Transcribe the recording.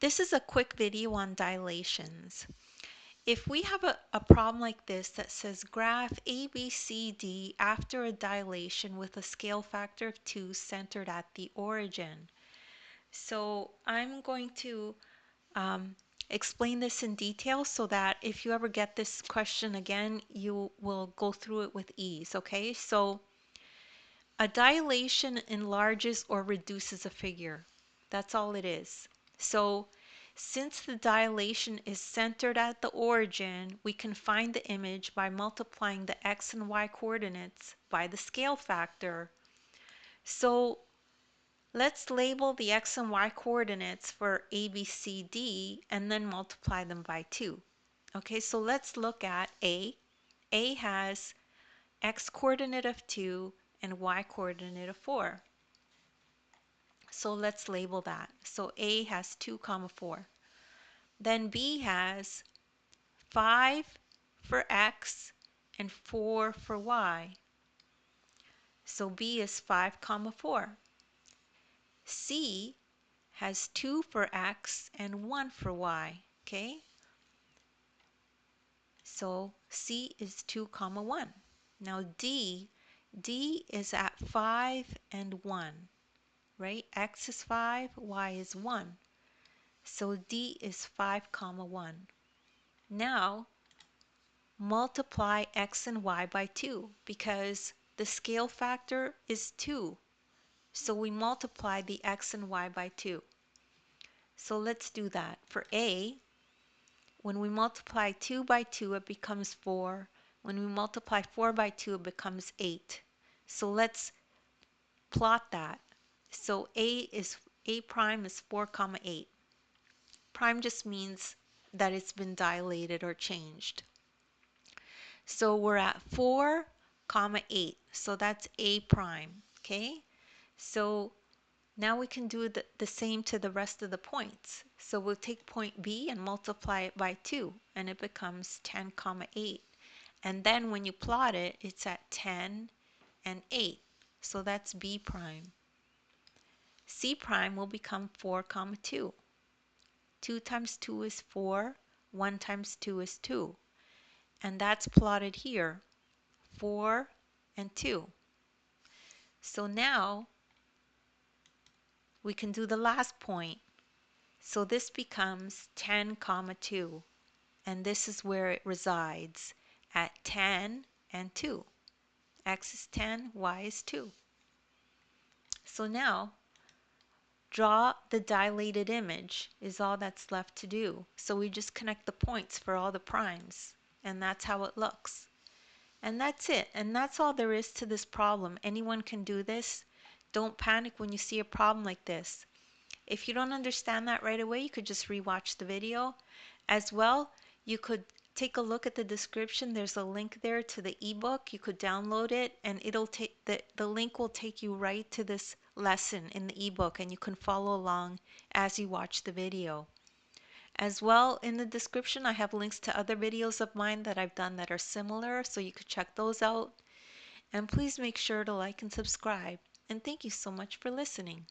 This is a quick video on dilations. If we have a problem like this that says graph ABCD after a dilation with a scale factor of 2 centered at the origin. So I'm going to explain this in detail so that if you ever get this question again, you will go through it with ease, okay? So a dilation enlarges or reduces a figure. That's all it is. So since the dilation is centered at the origin, we can find the image by multiplying the x and y coordinates by the scale factor. So let's label the x and y coordinates for A, B, C, D and then multiply them by 2. Okay, so let's look at A. A has x coordinate of 2 and y coordinate of 4. So let's label that. So A has 2 comma 4. Then B has 5 for x and 4 for y. So B is 5 comma 4. C has 2 for x and 1 for y. Okay, so C is 2 comma 1. Now D is at 5 and 1, right? X is 5, y is 1. So D is 5 comma 1. Now multiply x and y by 2 because the scale factor is 2. So we multiply the x and y by 2. So let's do that. For A, when we multiply 2 by 2, it becomes 4. When we multiply 4 by 2, it becomes 8. So let's plot that. So A prime is 4 comma 8. Prime just means that it's been dilated or changed. So we're at 4 comma 8. So that's A prime. Okay? So now we can do the same to the rest of the points. So we'll take point B and multiply it by 2 and it becomes 10 comma 8. And then when you plot it, it's at 10 and 8. So that's B prime. C prime will become 4 comma 2. 2 times 2 is 4. 1 times 2 is 2. And that's plotted here, 4 and 2. So now we can do the last point. So this becomes 10 comma 2. And this is where it resides, at 10 and 2. X is 10, y is 2. So now draw the dilated image is all that's left to do. So we just connect the points for all the primes, and that's how it looks. And that's it. And that's all there is to this problem. Anyone can do this. Don't panic when you see a problem like this. If you don't understand that right away, you could just rewatch the video. As well, you could take a look at the description. There's a link there to the ebook. You could download it and it'll take the link will take you right to this lesson in the ebook and you can follow along as you watch the video. As well, in the description I have links to other videos of mine that I've done that are similar, so you could check those out. And please make sure to like and subscribe. And thank you so much for listening.